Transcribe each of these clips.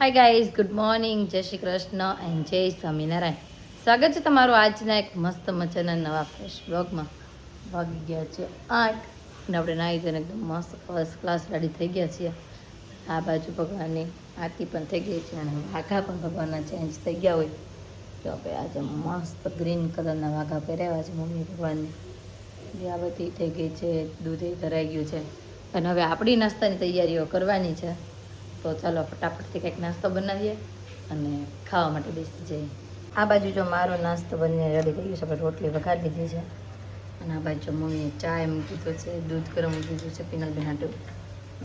Hi guys, good morning, જય Shri Krishna and જય સ્વામિનારાયણ. સ્વાગત છે તમારું આજના એક મસ્ત મજાના નવા ફ્રેશ બ્લોગમાં. વાગી ગયા છે 8 અને આપણે નાહી ધોઈને એકદમ મસ્ત ફર્સ્ટ ક્લાસ રેડી થઈ ગયા છીએ. આ બાજુ ભગવાનની આરતી પણ થઈ ગઈ છે અને વાઘા પણ ભગવાનના ચેન્જ થઈ ગયા હોય તો આપણે આજે મસ્ત ગ્રીન કલરના વાઘા પહેરાવ્યા છે મમ્મી ભગવાનને. દિયાબત્તી થઈ ગઈ છે, દૂધ ધરાઈ ગયું છે અને હવે આપણી નાસ્તાની તૈયારીઓ કરવાની છે. તો ચાલો ફટાફટથી કંઈક નાસ્તો બનાવીએ અને ખાવા માટે બેસી જઈએ. આ બાજુ જો મારો નાસ્તો બનીને રેડી થઈ ગયો છે. આપણે રોટલી વઘારી દીધી છે અને આ બાજુ મમ્મીએ ચા મૂકી દીધો છે, દૂધ ગરમ મૂકી દીધું છે પીનલબેન હાટું.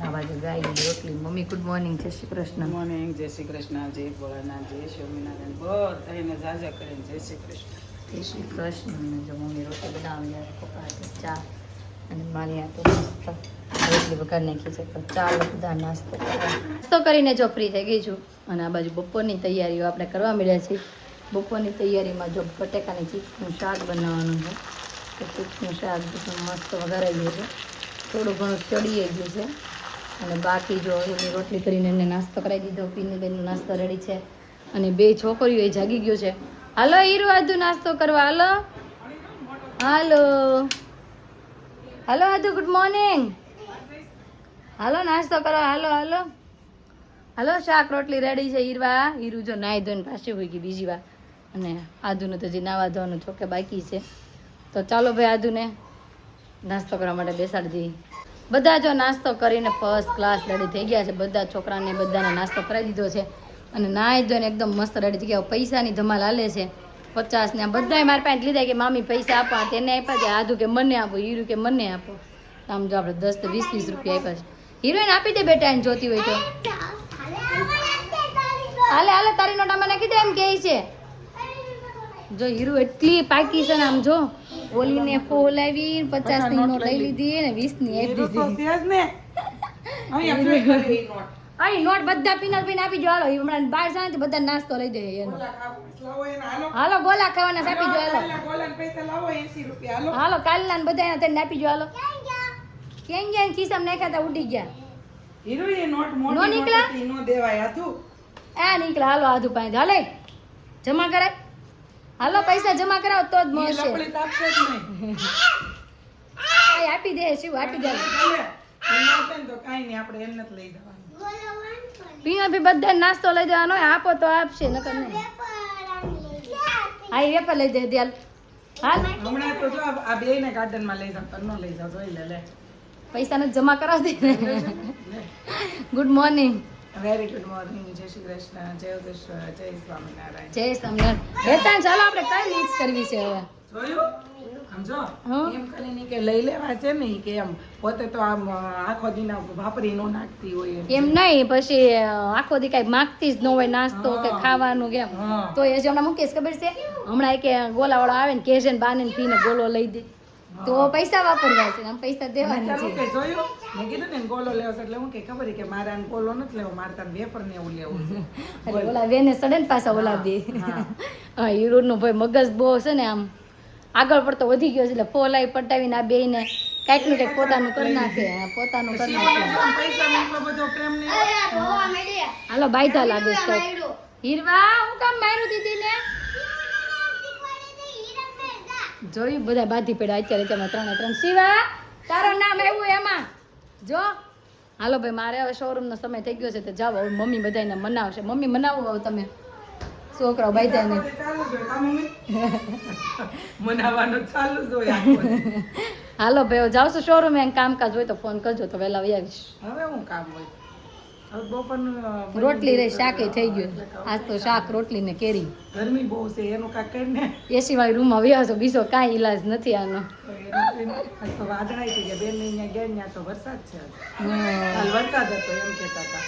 આ બાજુ ગાયની રોટલી. મમ્મી ગુડ મોર્નિંગ, જય શ્રી કૃષ્ણ. મોર્નિંગ, જય શ્રી કૃષ્ણ, જય ભોળાનાથ, જય સ્વામિનારાયણ, બધાને જાજા કરીને જય શ્રી કૃષ્ણ. જય શ્રી કૃષ્ણ. જો મમ્મી રોટલી બનાવી યાર, પપ્પા હાટે ચા અને મારી હાટે મસ્ત રોટલી વઘાર નાખી છે. તો ચાલો બધા નાસ્તો કરીને જો ફ્રી થઈ ગઈ છું અને આ બાજુ બપોરની તૈયારીઓ આપણે કરવા મળ્યા છીએ. બપોરની તૈયારીમાં જો બટેકાની ચીપ્સનું શાક બનાવવાનું છે. તો ચીપ્સનું શાક મસ્ત વઘારાઈ ગયું છે, થોડું ઘણું ચડી ગયું છે અને બાકી જો એની રોટલી કરીને એને નાસ્તો કરાવી દીધો. પીનીબેનનો નાસ્તો રેડી છે અને બે છોકરીઓ એ જાગી ગયો છે. હાલો હીરો, આદુ નાસ્તો કરવા. હાલો હાલો હાલો આદુ, ગુડ મોર્નિંગ. હાલો નાસ્તો કરો, હાલો હાલો હાલો. શાક રોટલી રેડી છે. હીરવા હીરું જો નાહી ધોઈને પાછી હોઈ ગઈ બીજી વાર અને આદુને તો હજી નાવા ધોવાનું જોકે બાકી છે. તો ચાલો ભાઈ આદુને નાસ્તો કરવા માટે બેસાડી દઈએ. બધા જો નાસ્તો કરીને ફર્સ્ટ ક્લાસ રેડી થઈ ગયા છે. બધા છોકરાને બધાને નાસ્તો કરાવી દીધો છે અને નાહી ધોઈને એકદમ મસ્ત રેડી થઈ ગયા. પૈસાની ધમાલ હાલે છે. 50 ને બધાએ મારી પાસે લીધા કે મામી પૈસા આપવા, તેને આપ્યા છે. આદુ કે મને આપો, હીરું કે મને આપો. આમ જો આપણે 10 to 20 રૂપિયા આપ્યા છે. હિરોઈન આપી દે બેટા, એને જોતી હોય તો. હાલે હાલે, તારી નોટ આમાં નાખી દે એમ કહે છે. જો હીરો એટલી પાકી છે ને, આમ જો ઓલીને ફોલાવી 50 ની નોટ લઈ લીધી અને 20 ની આપી દીધી. અહીં નોટ બધા પીનલ આપી જો. હાલો હમણાં બહાર જાય તો બધા નાસ્તો લઈ દે એનો. હાલો ગોલા ખાવાના આપી જો. હાલો કાલના બધા તેને આપી જો. હાલો કેમ ગયા ખિસ્સામાં નાખ્યા તા ઉડી ગયા. હીરોએ નોટ મોટી મોટી નો દેવાય હતું. આ નીકળા. હાલો આધુ પાસે હાલે જમા કરાય. હાલો પૈસા જમા કરાવો તો જ મળશે. લપડી તાપશે જ નહીં. આ આપી દે શિવ, આપી દે. તો કાઈ નહીં, આપણે એમને જ લઈ જવાનું. પીણા ભી બધા નાસ્તો લઈ જવાનો હોય. આપો તો આપશે, નકર નહીં. હા એ વેપાર લઈ દે દિયાલ. હાલ હમણાં તો જો આ બેયને ગાર્ડનમાં લઈ જાવ, તો ન લઈ જાવ, જોઈ લે. પૈસા ને જમા કરાવી દે. Good morning. Very good morning, જય શ્રી કૃષ્ણ, જય યોગેશ્વર, જય સ્વામિનારાયણ, જય સ્વામિનારાયણ. હેતા ચાલો આપણે કઈ મિક્સ કરવી છે હવે. જોયું? આમ જો એમ કરીને કે લઈ લેવા છે ને કે એમ પોતે તો આમ આખો દિન વાપરી નો નાખતી હોય એમ નહીં. પછી આખો દી કઈ માગતી જ ન હોય નાસ્તો કે ખાવાનું કેમ. તો એ હમણાં મૂકીશ ખબર છે. હમણાં કે ગોલાવાળો આવે ને કે છે ને બાને પીને ગોલો લઈ દે તો પૈસા વાપરવા છે, આમ પૈસા દેવાના છે. જોયું? મેં કીધું ને ગોલો લેવો છે એટલે હું કે ખબર કે મારે આને ગોલો નથી લેવો, મારે તાર વેફર ને એવું લેવું છે. એટલે ઓલા વેને સડે ને પાછા ઓલા દે. હા હીરોનું ભાઈ મગજ બહુ છે ને, આમ આગળ પડતો વધી ગયો છે એટલે ફોલાઈ પટાવીને આ બેયને કાંઈક નું કંઈક પોતાનું કરી નાખે. પોતાનું કરી નાખે. પૈસામાં એટલો બધો પ્રેમ નહીં. હાલો બાયધા લાગે છે. હીરવા હું કામ માર્યું દીદી ને જોયું? બધા બાધી પડ્યા અત્યારે તેમાં 3 શિવા તારું નામ આવ્યું એમાં જો. હાલો ભાઈ મારે હવે શોરૂમનો સમય થઈ ગયો છે તો જાઓ. હવે મમ્મી બધાને મનાવશે. મમ્મી મનાવો હવે તમે છોકરાઓ બાયધાને. મનાવવાનું ચાલુ જ હોય. હાલો ભાઈ હવે જાવ છો શોરૂમ, એમ કામકાજ હોય તો ફોન કરજો તો વહેલા આવી આવીશ. હવે હું કામ હોય બપોરનું રોટલી રહી, શાકે થઈ ગયું. આજ તો શાક રોટલી ને કેરી. ગરમી બહુ છે એનું કાંઈ કરીને એસી વાળી રૂમમાં વ્યા છો, બીજો કાંઈ ઈલાજ નથી આનો. વાદળાઈ થઈ ગયા. બેન અહીંયા ગયા ત્યાં તો વરસાદ છે. હાલ વરસાદ હતો એમ કહેતા હતા.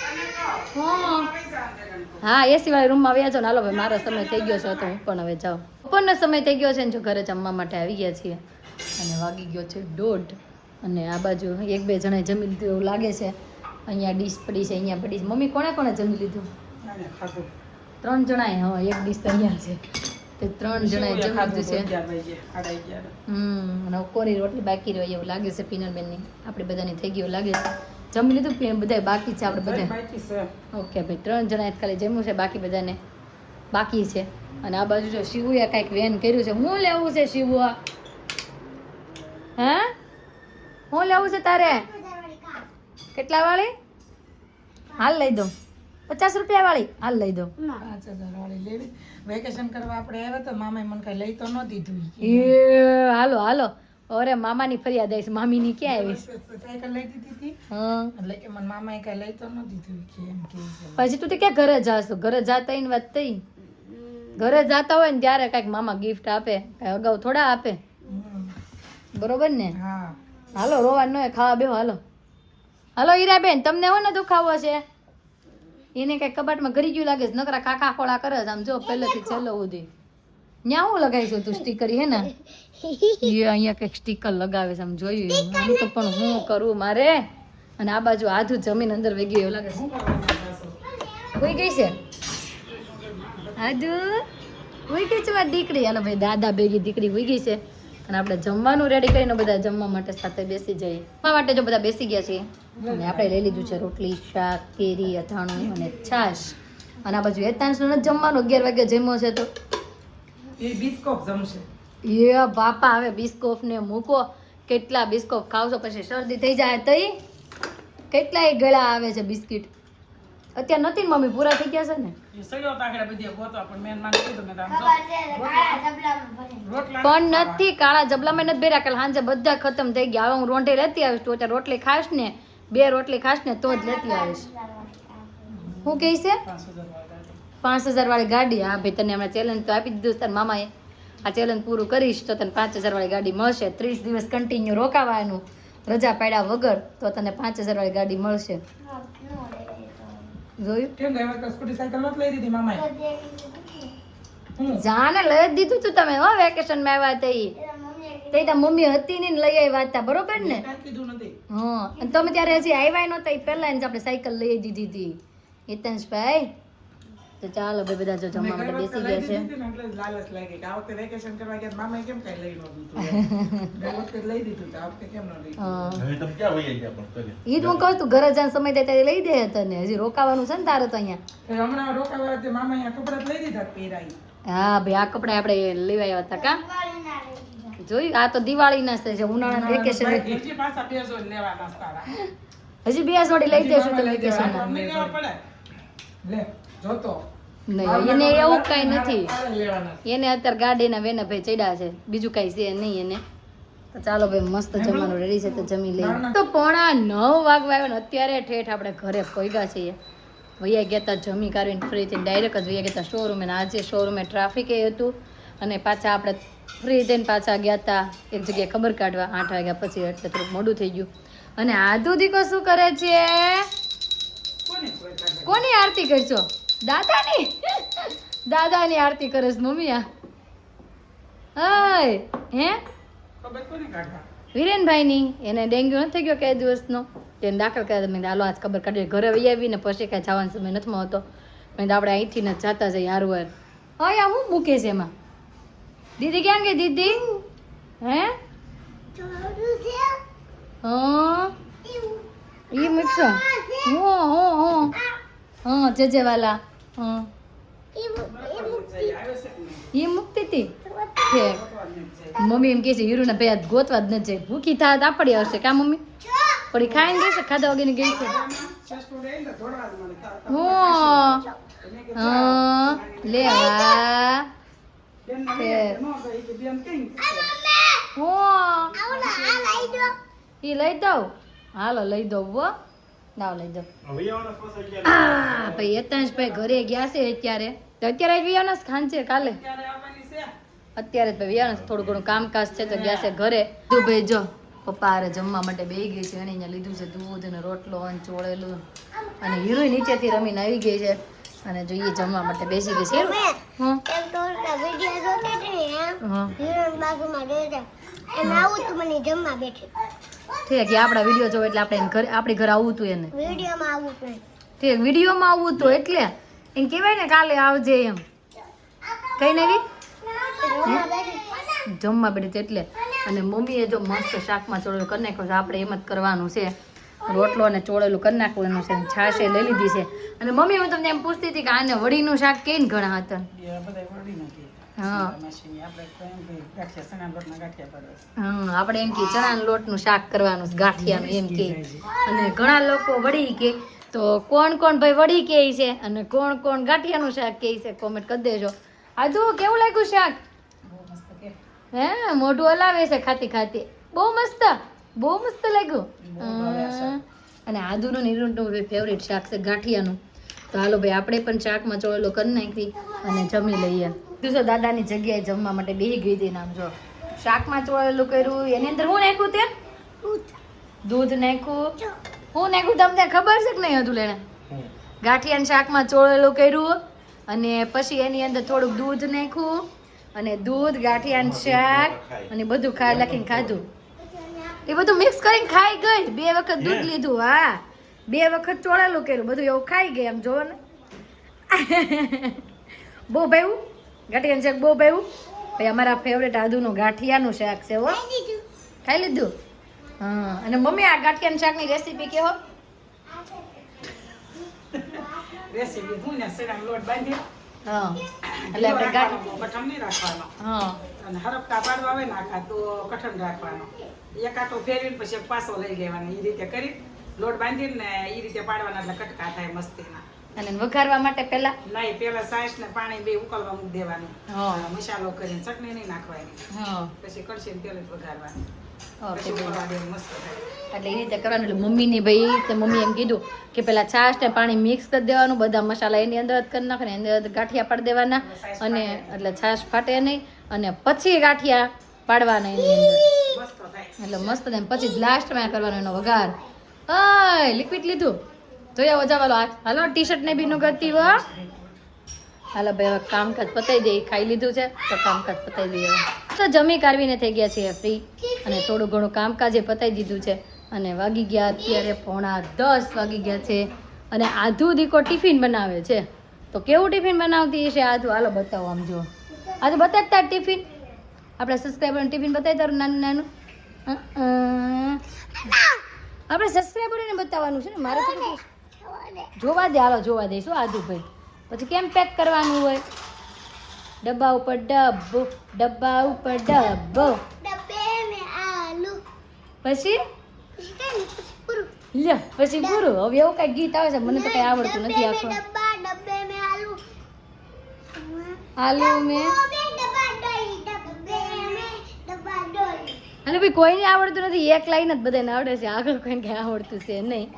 હા એસી વાળી રૂમમાં વ્યા છો ને. હાલો ભાઈ મારો સમય થઈ ગયો છે તો હું પણ હવે જાઉં. બપોરનો સમય થઈ ગયો છે ને જો ઘરે જમવા માટે આવી ગયા છીએ અને વાગી ગયો છે 1:30 અને આ બાજુ 1-2 જણાએ જમી લીધું એવું લાગે છે. અહીંયા ડીશ પડી છે, અહીંયા પડી છે. મમ્મી કોણે જમી લીધું? 3 જણાએ. હા એક ડીશ તો અહીંયા છે તે 3 જણાએ જમી લીધું છે. અને કોરી રોટલી બાકી રહી એવું લાગે છે પીનલબેનની. આપણે બધાની થઈ ગયું લાગે છે. જમી લીધું બધા બાકી છે આપણે બધા બાકી છે. ઓકે ભાઈ 3 જણા જ ખાલી જમ્યું છે બાકી બધાને બાકી છે અને આ બાજુ જો શિવુએ કાંઈક વેન કર્યું છે હું લેવું છે શિવુઆ હે હું લેવું છે તારે કેટલા વાળી હાલ લઈ દઉં 50 રૂપિયા વાળી હાલ લઈ દઉં 5,000 વાળી લેવી. વેકેશન કરવા આપણે આવ્યા તો મામાએ મને કઈ લઈ તો ન દીધું. એ હાલો હાલો અરે મામાની ફરિયાદ આવીશ મામીની ક્યાં આવીશ સાયકલ લઈ દીધી હતી હા એટલે કે મને મામાએ કઈ લઈ તો ન દીધું કે એમ કે છે. પછી તું તો ક્યાં ઘરે જાશો ઘરે જાતા એની વાત થઈ ઘરે જાતા હોય ને ત્યારે કાંઈક મામા ગિફ્ટ આપે કાંઈ અગાઉ થોડા આપે હમ. બરોબર ને હા હાલો રોવા ન હોય ખાવા બેહો હાલો હાલો હીરાબેન તમને હો ને દુખાવો છે એને કઈ કબાટમાં ગરી ગયું લાગે છે નકરા કાકા ખોળા કરે છે આમ જો પહેલેથી છેલ્લો સુધી ન્યા હું લગાવીશું તું સ્ટીકર હે ને એ અહીંયા કઈક સ્ટીકર લગાવે છે આમ જોયું હું તો પણ હું કરું મારે અને આ બાજુ આધું જમીન અંદર વેગી એવું લાગે છે કોઈ ગઈ છે આધુ કોઈ ગઈ છે મારી દીકરી હાલો ભાઈ દાદા ભેગી દીકરી હોઈ ગઈ છે અને આપણે જમવાનું રેડી કરીને બધા જમવા માટે સાથે બેસી જઈએ જમવા માટે જો બધા બેસી ગયા છીએ અને આપણે લઈ લીધું છે રોટલી શાક કેરી અથાણું અને છાશ અને આ બાજુ હેતાંશનું નથી જમવાનું 11 વાગે જમ્યો છે તો એ બિસ્કોપ જમશે. એ બાપા હવે બિસ્કોફ ને મૂકો કેટલા બિસ્કોફ ખાવશો પછી શરદી થઈ જાય તઈ કેટલાય ગળા આવે છે બિસ્કિટ અત્યારે નથી ને મમ્મી પૂરા થઈ ગયા છે ને એ સળિયો તાકડા બધી ગોતવા પણ મેં માન કીધું મેં આમ રોટલા પણ નથી કાળા જબલામાં નથી ભર્યા કાલ સાંજે બધા ખતમ થઈ ગયા હવે હું રોંઢે લેતી આવીશ તો અત્યારે રોટલી ખાશ ને 2 રોટલી ખાશ ને તો જ લેતી આવીશ હું કહે છે 5,000 વાળી ગાડી હા ભાઈ તને હમણાં ચેલેન્જ તો આપી દીધું તારા મામાએ આ ચેલેન્જ પૂરું કરીશ તો તને 5,000 વાળી ગાડી મળશે 30 દિવસ કન્ટિન્યુ રોકાવાનું રજા પાડ્યા વગર તો તને 5,000 વાળી ગાડી મળશે જોયું કેમ ગઈ વખત સ્કૂટી સાયકલ નહોતી લઈ દીધી મામાએ. જાને લઈ જ દીધું તું તમે હો વેકેશન માં આવ્યા તઈ તઈ તાર મમ્મી હતી ને લઈ આવ્યા હતા બરોબર ને કાંઈ કીધું નથી. હા અને તમે ત્યારે હજી આવ્યા નહોતા એ પહેલા જ આપણે સાયકલ લઈ દીધી હતી હિતેશભાઈ તો ચાલો ભાઈ બધા જો જમવા માટે બેસી ગયા છે એટલે લાલચ લાગી કે આ વખતે વેકેશન કરવા ગયા મામાએ કેમ કઈ લઈ ન દીધું. ગઈ વખતે લઈ દીધું તો આ વખતે કેમ ન લઈ? હા હવે તમે ક્યાં વહી ગયા પણ કરે ઈ જ હું કહું તું ઘરે જવાનો સમય થાય ત્યારે લઈ દે તને હજી રોકાવાનું છે ને તારે તો અહીંયા હમણાં રોકાવા તે મામાએ આ કપડાં લઈ દીધા પહેરાઈ. હા ભાઈ આ કપડા આપણે લેવા આવ્યા હતા કા જોયું આ તો દિવાળીના જ છે ઉનાળાના વેકેશન હજી પાછા બે જોડ લેવાના છે તારા. હજી 2 જોડી લઈ દેશું તો વેકેશન અમને લેવા પડે. લે જોતો નહીં એને એવું કઈ નથી તારે લેવાના. એને અત્યારે ગાડીના વેને ભાઈ ચડ્યા છે બીજું કઈ છે નહીં એને તો ચાલો ભાઈ મસ્ત જમવાનું રેડી છે તો જમી લઈએ તો 8:45 વાગવા આવ્યો ને અત્યારે ઠેઠ આપણે ઘરે પહોંચ્યા છીએ વૈયા ગયા તા જમી કાઢીને ફ્રી થઈને ડાયરેક્ટ જ વૈયા ગયા તા શોરૂમે ને આજે શોરૂમે ટ્રાફિક હતું અને પાછા આપણે ફ્રી થઈને પાછા ગયા તા એક જગ્યાએ ખબર કાઢવા 8 વાગ્યા પછી એટલે થોડુંક મોડું થઈ ગયું અને આધુ દીકો શું કરે છે કોની આરતી કરશો દાદાની દાદાની આરતી કરે છે મમ્મી આ હે ખબર કોને કાઢવા? વિરેનભાઈની એને ડેન્ગ્યુ નથી થઈ ગયો કે દિવસનો તેને દાખલ કર્યા મેં હાલો આજ ખબર કાઢી ઘરે વહી આવીને પછી કાંઈ જવાનો સમય નથી મળતો મેં આપણે અહીંથી ને જતા જઈએ હારવાર હા હું મૂકે છે એમાં દીદી ક્યાં ગઈ દીદી હે હા ઈ મૂકશો હું હા જજે વાલા હા ઈ મૂકતી હતી મમ્મી એમ કે છે હીરુના ભાઈ આજ ગોતવા જ ન જાય ભૂખી થાય આપડી આવશે કા મમ્મી પડી ખાઈને ગઈ છે ખાધા વગરની ગઈ છે હા લેવા ઈ લઈ દઉં હાલો લઈ દઉં હો લાવ લઈ દઉં ભાઈ યતાંશભાઈ ઘરે ગયા છે અત્યારે તો અત્યારે વિયાના ખાન છે કાલે અત્યારે જ વિયાના થોડું ઘણું કામકાજ છે તો ગયા છે ઘરે તું ભાઈ જો પપ્પા હારે જમવા માટે બેસી ગઈ છે અને અહીંયા લીધું છે દૂધ અને રોટલો અને ચોળેલું અને હીરો નીચેથી રમીને આવી ગઈ છે અને જોઈએ જમવા માટે બેસી ગઈ છે હા ઠીક છે આપણા વિડીયો જોવો એટલે આપણે ઘરે આપણી ઘરે આવવું હતું એને ઠીક વિડીયોમાં આવવું હતું એટલે એમ કહેવાય ને કાલે આવજે એમ કઈ નવી જમવા બેઠી એટલે અને મમ્મીએ જો મસ્ત શાકમાં ચોળેલું કરી નાખ્યું છે આપણે એમ જ કરવાનું છે રોટલો અને ચોળેલું કરી નાખવું એનું છે, છાશ એ લઈ લીધી છે. અને મમ્મી હું તમને એમ પૂછતી હતી કે આને વડીનું શાક કેને ઘણા હતા. હા આપણે એમ કે ચણાના લોટનું શાક કરવાનું છે, ગાંઠિયાનું એમ કે. અને ઘણા લોકો વડી કે, તો કોણ કોણ ભાઈ વડી કે છે અને કોણ કોણ ગાંઠિયાનું શાક કે છે કોમેન્ટ કરી દેજો. આદુ કેવું લાગ્યું શાક? હે મોઢું હલાવે છે ખાતી ખાતી. બહુ મસ્ત લાગ્યું. અને આદુનું નીરુનું ફેવરેટ શાક છે ગાંઠિયાનું. તો હાલો ભાઈ આપણે પણ શાકમાં ચોળેલો કરી નાખી અને જમી લઈએ. તો દાદાની જગ્યાએ જમવા માટે બેસી ગઈ હતી. નામ જો શાકમાં ચોળેલું કર્યું, એની અંદર હું નાખ્યું તે દૂધ નાખ્યું. હું નાખ્યું તમને ખબર છે કે નહીં હતું? લેણે ગાંઠિયાના શાકમાં ચોળેલું કર્યું અને પછી એની અંદર થોડુંક દૂધ નાખ્યું અને દૂધ ગાંઠિયાનું શાક અને બધું ખાઈ લખીને ખાધું. એ બધું મિક્સ કરીને ખાઈ ગઈ. 2 વખત દૂધ લીધું. હા 2 વખત ચોળેલું કર્યું, બધું એવું ખાઈ ગઈ. આમ જોવો ને બહુ ભાવ્યું ગાંઠિયાનું શાક, બહુ ભાવ્યું. ભાઈ અમારા ફેવરેટ આદુનું ગાંઠિયાનું શાક છે. હો ખાઈ લીધું. હા અને મમ્મી આ ગાંઠિયાનું શાકની રેસીપી કેવો? રેસીપી હું ને શેરાનો લોટ બાંધી હા એટલે આપણે કઠણ નહીં રાખવાનો. હા અને હરપકા પાડવા આવે ને આખા તો કઠણ રાખવાનો. એક આટો ફેરવીને પછી એક પાસો લઈ લેવાનો. એ રીતે કરી લોટ બાંધીને ને એ રીતે પાડવાના એટલે કટકા થાય મસ્તીના. અને વઘારવા માટે પહેલા નહીં પેલા સાસ ને પાણી બે ઉકળવા મૂકી દેવાનું. હા મસાલો કરીને ચટણી નહીં નાખવાની. હા પછી કળશી તેલ જ વઘારવાનું. ઓકે પછી ઉકળવા દેવાનું મસ્ત થાય. એટલે એ રીતે કરવાનું. એટલે મમ્મીની ભાઈ તે મમ્મી એમ કીધું કે પેલા છાશ ને પાણી મિક્સ કરી દેવાનું, બધા મસાલા એની અંદર જ કરી નાખે ને એની અંદર ગાંઠિયા પાડી દેવાના. અને એટલે છાશ ફાટે નહીં અને પછી ગાંઠિયા પાડવાના એની અંદર મસ્ત થાય. એટલે મસ્ત થાય. પછી જ લાસ્ટમાં કરવાનો એનો વઘાર. અય લિક્વિડ લીધું જોયા વજાવાલો હાથ. હાલો ટી શર્ટ ને બી નું કરતી હો. હાલો ભાઈ હવે કામકાજ પતાવી દઈએ. ખાઈ લીધું છે તો કામકાજ પતાવી દઈએ. તો જમી કાઢવીને થઈ ગયા છીએ ફ્રી અને થોડું ઘણું કામકાજે પતાવી દીધું છે. અને વાગી ગયા અત્યારે 9:45 વાગી ગયા છે. અને આધુ દીકો ટિફિન બનાવે છે. તો કેવું ટિફિન બનાવતી હશે આધુ? હાલો બતાવો. આમ જુઓ આધુ બતાવતા ટિફિન આપણે સબસ્ક્રાઈબરનું ટિફિન બતાવી તારું નાનું નાનું. આપણે સબસ્ક્રાઈબરને બતાવવાનું છે ને. મારે તો જોવા દે. હાલો જોવા દઈશું આધુ ભાઈ. પછી કેમ પેક કરવાનું હોય? ડબ્બા ઉપર ડબ્બો, ડબ્બા ઉપર ડબ્બો, પછી લ્યો પછી પૂરું. હવે એવું કઈ ગીત આવે છે મને તો કઈ આવડતું નથી. આખું આલુ મેં અને ભાઈ કોઈને આવડતું નથી. એક લાઈન જ બધાને આવડે છે, આગળ કોઈને કઈ આવડતું છે નહીં.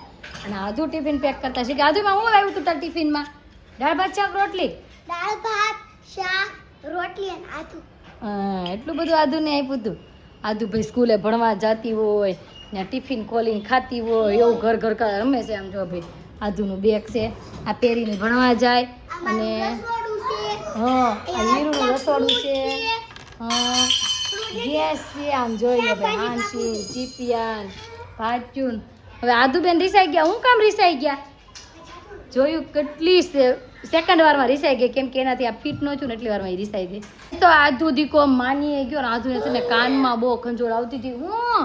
અને આધુ ટિફિન પેક કરતા છે કે આધુમાં હું આવ્યું તું તાર ટિફિનમાં? દાળ ભાત શાક રોટલી. દાળ ભાત શાક રોટલી અને આથું. હા એટલું બધું આધુને આપ્યું હતું. આધુ ભાઈ સ્કૂલે ભણવા જતી હોય ને ટિફિન ખોલીને ખાતી હોય એવું ઘર ઘર રમે છે. આમ જો ભાઈ આધુનું બેગ છે, આ પહેરીને ભણવા જાય. અને હા આ હીરુનું રસોડું છે. હા ગેસ છે. આમ જોઈએ ભાઈ હાંસી ચીપિયાન ભાટ્યુન. હવે આધુબેન રીસાઈ ગયા. હું કામ રીસાઈ ગયા? જોયું કેટલી સેકન્ડ વારમાં રીસાઈ ગઈ. કેમ કે એનાથી આ ફીટ ન થયું ને એટલી વારમાં એ રીસાઈ ગઈ. તો આધુ દીકો માનીએ ગયો ને આધુને છે ને કાનમાં બહુ ખંજોળ આવતી હતી. હું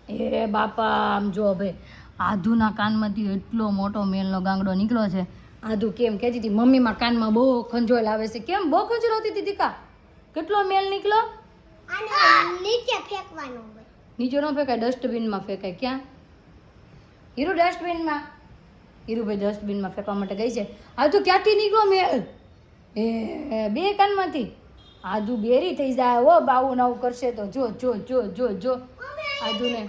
એ બાપા આમ જો ભાઈ આધુના કાનમાંથી એટલો મોટો મેલનો ગાંગડો નીકળ્યો છે. આધુ કેમ કહેતી હતી મમ્મીમાં કાનમાં બહુ ખંજોળ આવે છે. કેમ બહુ ખંજોળ આવતી હતી દીકા? કેટલો મેલ નીકળ્યો? આને નીચે ફેંકવાનું હોય. નીચે ન ફેંકાય, ડસ્ટબિનમાં ફેંકાય. ક્યાં હીરુ? ડસ્ટબિનમાં. હીરુભાઈ ડસ્ટબિનમાં ફેંકવા માટે ગઈ છે. આધુ ક્યાંથી નીકળો મેલ? એ 2 કાનમાંથી. આધુ બેરી થઈ જાય. ઓ બાવું નાવું કરશે તો જો જો જો જો જો આધુને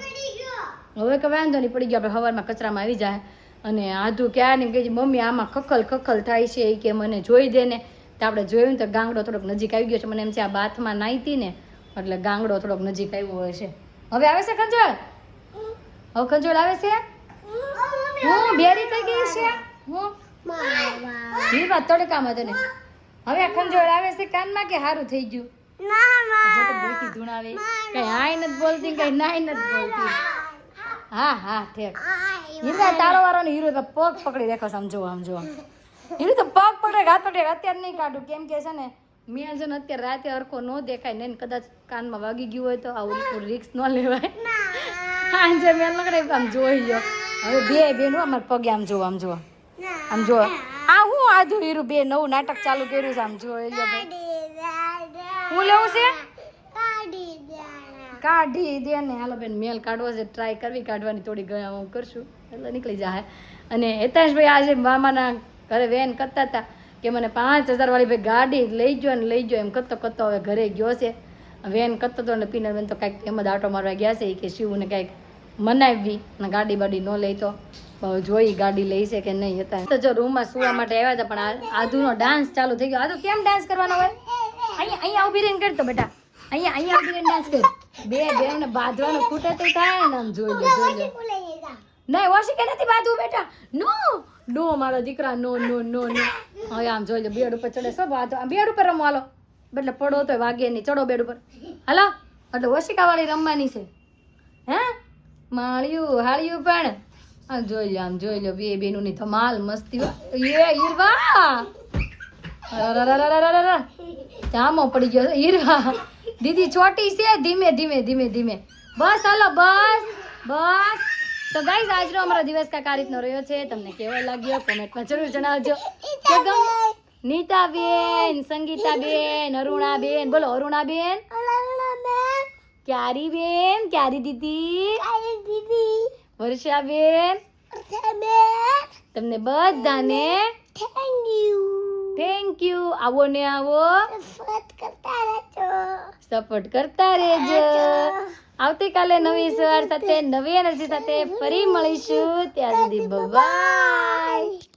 હવે કે વાંધો નહીં પડી ગયો. આપણે સવારમાં કચરામાં આવી જાય. અને આધુ ક્યાં ને કહે છે મમ્મી આમાં ખખલ ખખલ થાય છે એ કે મને જોઈ દે ને. તો આપણે જોયું ને તો ગાંગડો થોડોક નજીક આવી ગયો છે. મને એમ છે આ બાથમાં નાહીતી ને એટલે ગાંગડો થોડોક નજીક આવ્યો હોય છે. હવે આવે છે ખંજોળ? હવે ખંજોળ આવે છે? હું બેરી થઈ ગઈ છે. હું હીરવા તડકામાં તને હવે ખંજોળ આવે છે કાનમાં કે સારું થઈ ગયું? જો તો બોલતી ધૂણાવે. કઈ હાય નથી બોલતી કઈ નાય નથી બોલતી. હા હા ઠેક. હીરવા તારો વારો ને હીરો તો પગ પકડી દેખો. સમજો આમ જો હીરો તો પગ પકડે હાથ પકડે. અત્યારે નહીં કાઢું કેમ કે છે ને મેં છે ને અત્યારે રાતે હરખો ન દેખાય ને કદાચ કાનમાં વાગી ગયું હોય તો આવું રિક્સ ન લેવાય. હાંજે મેલ લગડે આમ જોઈ લ્યો હવે બે બેનો અમાર પગે આમ જો આમ જો આમ જો આ હું આધું હીરું બે નવું નાટક ચાલુ કર્યું છે આમ જોઈ લ્યો ભાઈ હું લેવું છે કાઢી દે ને હાલો બેન મેલ કાઢવો છે ટ્રાય કરવી કાઢવાની થોડી હું કરશું એટલે નીકળી જાય અને હેતાંશભાઈ આજે મામાના ઘરે વેન કરતા હતા કે મને 5000 વાળી ભાઈ ગાડી લઈ ગયો ને લઈ ગયો એમ કરતો કરતો હવે ઘરે ગયો છે વેન કરતો હતો ને પીનર બેન તો કાંઈક એમ જ આટો મારવા ગયા છે કે શિવને કાંઈક મનાવી ને ગાડી બાડી ન લઈ તો જોઈ ગાડી લઈ છે કે નહીં હતા તો જો રૂમમાં સુવા માટે આવ્યા હતા પણ આધુનો ડાન્સ ચાલુ થઈ ગયો આધુ કેમ ડાન્સ કરવાનો હોય અહીંયા ઊભી રહીને કરતો બેટા અહીંયા ઊભી રહીને ડાન્સ કર બે બેને બાંધવાનું ખૂટે તો થાય ને આમ જોઈ લો નહીં વોશી કે નથી બાંધવું બેટા નો મારો દીકરા નો હવે આમ જોઈ લો બેડ ઉપર ચડે શું બાંધો બેડ ઉપર રમો હાલો એટલે પડો તો વાગે નહીં ચડો બેડ ઉપર હાલો એટલે વોશિકા વાળી રમવાની છે હે માળિયું હાળિયું પણ આમ જોઈ લો બે બેનું ની ધમાલ મસ્તી એ ઈરવા જામો પડી ગયો ઈરવા દીદી ચોટી છે ધીમે ધીમે બસ હાલો બસ તો ગાઈઝ આજનો અમારો દિવસ કાંઈક આ રીતનો રહ્યો છે તમને કેવો લાગ્યો કોમેન્ટમાં જરૂર જણાવજો નીતાબેન સંગીતાબેન અરુણાબેન બોલો અરુણાબેન ક્યારી દીદી વર્ષાબેન તમને બધાને થેન્ક યુ આવો ને આવો સપોર્ટ કરતા રહેજો આવતીકાલે નવી સવાર સાથે નવી એનર્જી સાથે ફરી મળીશું ત્યાં સુધી બાય